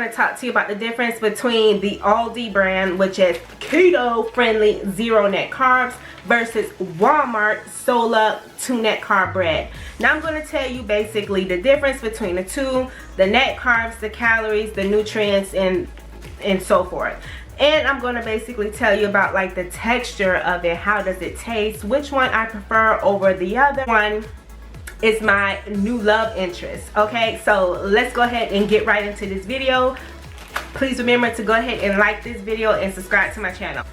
going to talk to you about the difference between the Aldi brand, which is keto friendly zero net carbs, versus Walmart Sola 2 net carb bread. Now I'm going to tell you basically the difference between the two, the net carbs, the calories, the nutrients, and so forth. And I'm going to basically tell you about like the texture of it, how does it taste, which one I prefer over the other one. Is my new love interest. Okay, so let's go ahead and get right into this video. Please remember to go ahead and like this video and subscribe to my channel.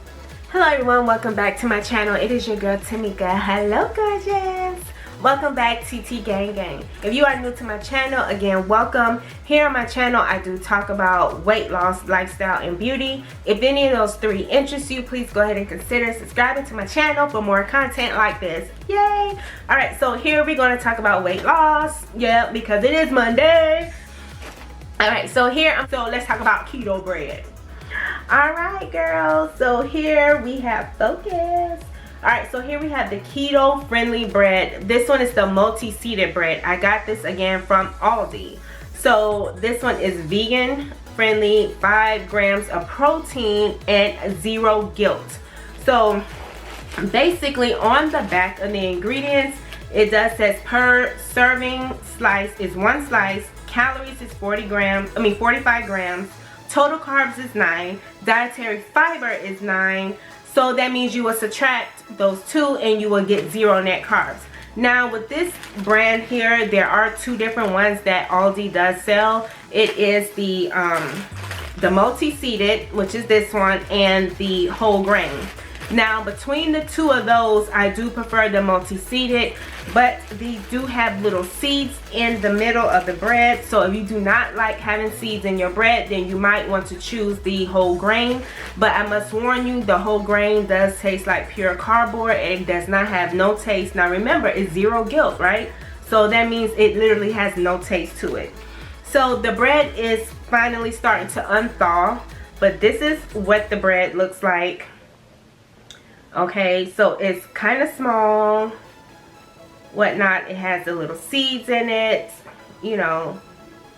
Hello everyone, welcome back to my channel. It is your girl Tamika. Hello gorgeous, welcome back TT Gang Gang. If you are new to my channel, again welcome. Here on my channel I do talk about weight loss, lifestyle, and beauty. If any of those three interest you, please go ahead and consider subscribing to my channel for more content like this. Yay! Alright, so here we're going to talk about weight loss. Yeah, because it is Monday. Alright, so let's talk about keto bread. Alright girls, so here we have FAQS. Alright, so here we have the keto friendly bread. This one is the multi-seeded bread. I got this again from Aldi. So this one is vegan friendly, 5 grams of protein and 0 guilt. So basically on the back of the ingredients it does says per serving slice is 1 slice, calories is 45 grams, total carbs is 9, dietary fiber is 9. So that means you will subtract those two and you will get 0 net carbs. Now with this brand here, there are 2 different ones that Aldi does sell. It is the multi-seeded, which is this one, and the whole grain. Now between the 2 of those, I do prefer the multi-seeded, but these do have little seeds in the middle of the bread. So if you do not like having seeds in your bread, then you might want to choose the whole grain. But I must warn you, the whole grain does taste like pure cardboard. It does not have no taste. Now remember, it's 0 guilt, right? So that means it literally has no taste to it. So the bread is finally starting to unthaw, but this is what the bread looks like. Okay, so it's kind of small, whatnot. It has the little seeds in it, you know,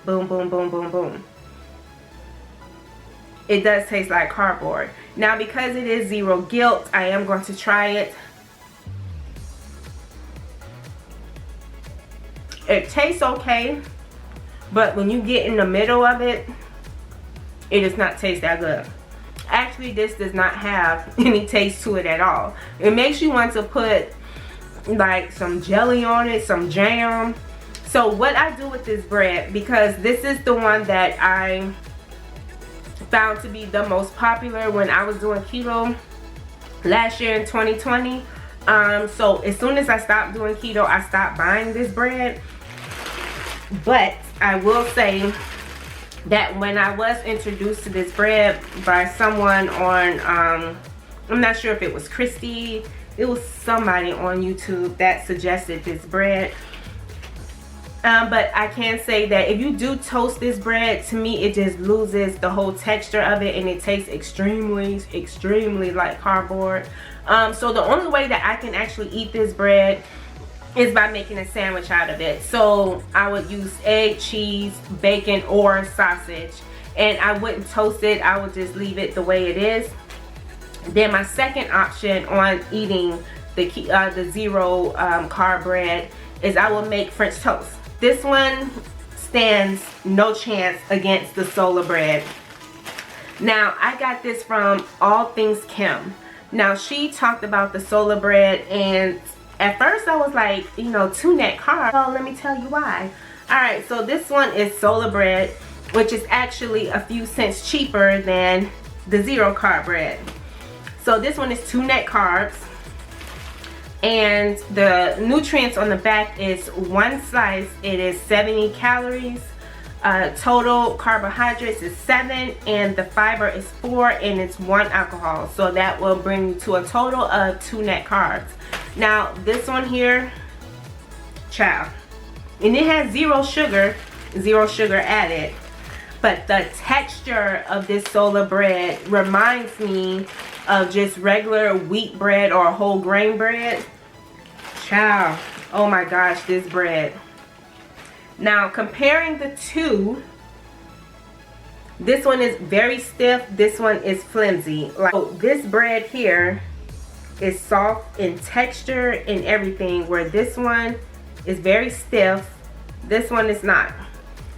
boom, boom, boom, boom, boom. It does taste like cardboard. Now because it is 0 guilt, I am going to try it. It tastes okay, but when you get in the middle of it, it does not taste that good. Actually, this does not have any taste to it at all. It makes you want to put like some jelly on it, some jam. So what I do with this bread, because this is the one that I found to be the most popular when I was doing keto last year in 2020. So as soon as I stopped doing keto, I stopped buying this bread. But I will say that when I was introduced to this bread by someone on, I'm not sure if it was Christy, it was somebody on YouTube that suggested this bread. But I can say that if you do toast this bread, to me it just loses the whole texture of it and it tastes extremely like cardboard. So the only way that I can actually eat this bread is by making a sandwich out of it. So I would use egg, cheese, bacon, or sausage, and I wouldn't toast it. I would just leave it the way it is. Then my second option on eating the 0 carb bread is I will make French toast. This one stands no chance against the Sola Bread. Now I got this from All Things Kim. Now she talked about the Sola Bread, and at first I was like, you know, 2 net carbs. Well, let me tell you why. Alright, so this one is Sola Bread, which is actually a few cents cheaper than the 0 carb bread. So this one is 2 net carbs, and the nutrients on the back is 1 slice. It is 70 calories. Total carbohydrates is 7, and the fiber is 4, and it's 1 alcohol. So that will bring you to a total of 2 net carbs. Now this one here, child, and it has 0 sugar added, but the texture of this Sola bread reminds me of just regular wheat bread or whole grain bread. Child, oh my gosh, this bread. Now comparing the two, This one is very stiff. This one is flimsy. Like, so this bread here is soft in texture and everything, where this one is very stiff. This one is not.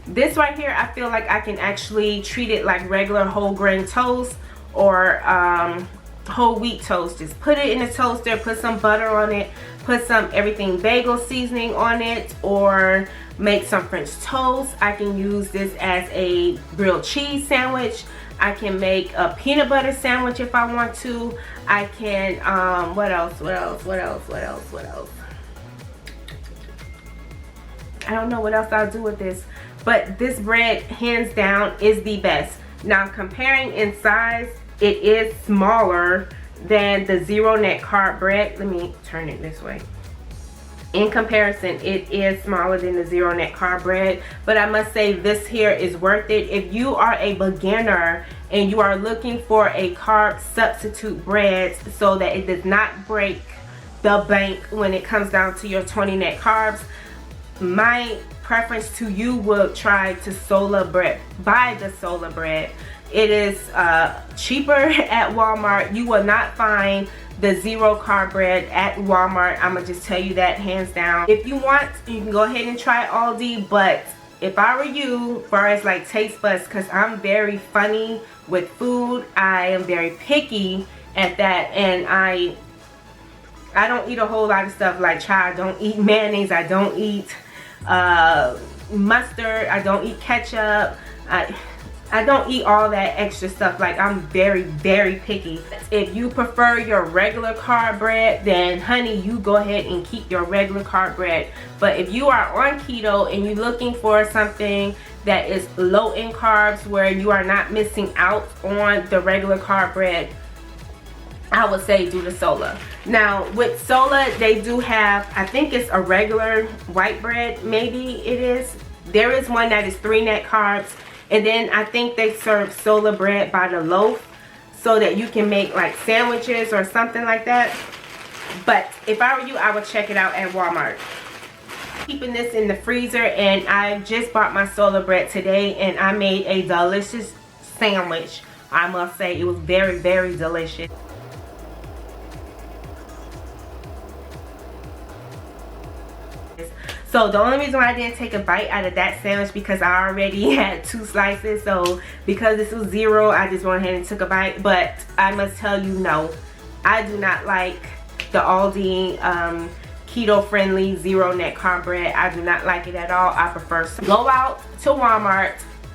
This right here, I feel like I can actually treat it like regular whole grain toast or whole wheat toast. Just put it in the toaster, put some butter on it, put some everything bagel seasoning on it, or make some French toast. I can use this as a grilled cheese sandwich. I can make a peanut butter sandwich if I want to. I can what else? I don't know what else I'll do with this, but this bread hands down is the best. Now, comparing in size, it is smaller than the zero net carb bread. Let me turn it this way. In comparison, it is smaller than the zero net carb bread, but I must say this here is worth it. If you are a beginner and you are looking for a carb substitute bread so that it does not break the bank when it comes down to your 20 net carbs, my preference to you will try to Sola Bread. Buy the Sola Bread. It is cheaper at Walmart. You will not find the zero carb bread at Walmart. I'm gonna just tell you that hands down. If you want, you can go ahead and try Aldi, but if I were you, as far as like taste buds, because I'm very funny with food, I am very picky at that, and I don't eat a whole lot of stuff. Like, child, I don't eat mayonnaise, I don't eat mustard, I don't eat ketchup, I don't eat all that extra stuff. Like, I'm very, very picky. If you prefer your regular carb bread, then honey, you go ahead and keep your regular carb bread. But if you are on keto and you're looking for something that is low in carbs, where you are not missing out on the regular carb bread, I would say do the Sola. Now with Sola, they do have, I think it's a regular white bread, maybe it is. There is one that is 3 net carbs, and then I think they serve Sola Bread by the loaf so that you can make like sandwiches or something like that. But if I were you, I would check it out at Walmart. Keeping this in the freezer, and I just bought my Sola Bread today, and I made a delicious sandwich. I must say, it was very, very delicious. So the only reason why I didn't take a bite out of that sandwich, because I already had 2 slices. So because this was zero, I just went ahead and took a bite. But I must tell you, no, I do not like the Aldi keto friendly zero net carb bread. I do not like it at all. I prefer go out to Walmart,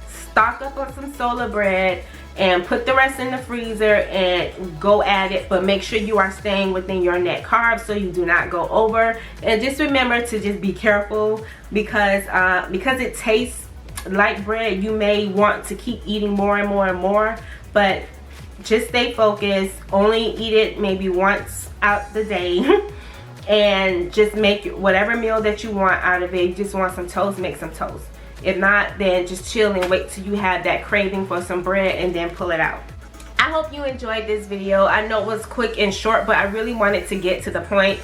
stock up on some Sola Bread, and put the rest in the freezer and go at it. But make sure you are staying within your net carbs so you do not go over. And just remember to just be careful, because it tastes like bread, you may want to keep eating more and more and more. But just stay focused. Only eat it maybe once out the day. And just make whatever meal that you want out of it. You just want some toast, make some toast. If not, then just chill and wait till you have that craving for some bread and then pull it out. I hope you enjoyed this video. I know it was quick and short, but I really wanted to get to the point.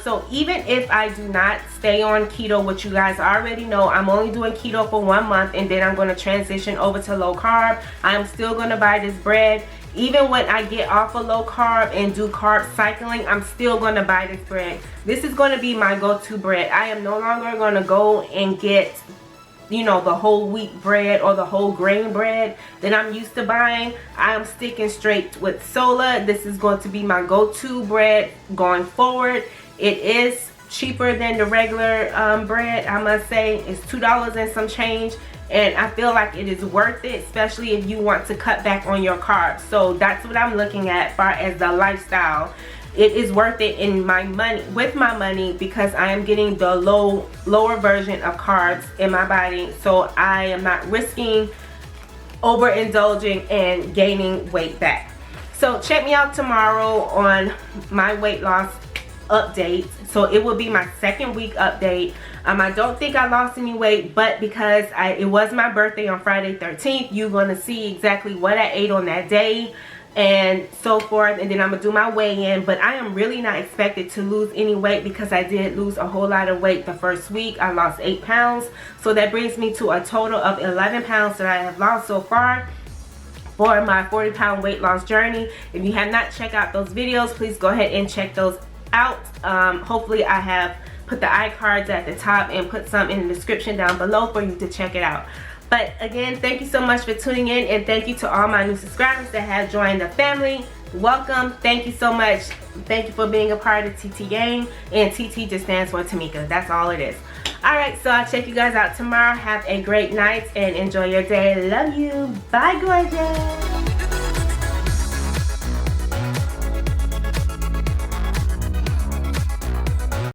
So even if I do not stay on keto, which you guys already know, I'm only doing keto for 1 month, and then I'm going to transition over to low carb. I'm still going to buy this bread. Even when I get off of low carb and do carb cycling, I'm still going to buy this bread. This is going to be my go-to bread. I am no longer going to go and get, you know, the whole wheat bread or the whole grain bread that I'm used to buying. I'm sticking straight with Sola. This is going to be my go-to bread going forward. It is cheaper than the regular bread, I must say. It's $2 and some change, and I feel like it is worth it, especially if you want to cut back on your carbs. So that's what I'm looking at as far as the lifestyle. It is worth it in my money, with my money, because I am getting the lower version of carbs in my body. So I am not risking overindulging and gaining weight back. So check me out tomorrow on my weight loss update. So it will be my 2nd week update. I don't think I lost any weight, but because it was my birthday on Friday 13th, you're going to see exactly what I ate on that day. and so forth, and then I'm gonna do my weigh-in. But I am really not expected to lose any weight because I did lose a whole lot of weight the first week. I lost 8 pounds, so that brings me to a total of 11 pounds that I have lost so far for my 40-pound weight loss journey. If you have not checked out those videos, please go ahead and check those out. Hopefully I have put the iCards at the top and put some in the description down below for you to check it out. But again, thank you so much for tuning in, and thank you to all my new subscribers that have joined the family. Welcome. Thank you so much. Thank you for being a part of TT Gang, and TT just stands for Tamika. That's all it is. Alright, so I'll check you guys out tomorrow. Have a great night and enjoy your day. Love you. Bye, gorgeous.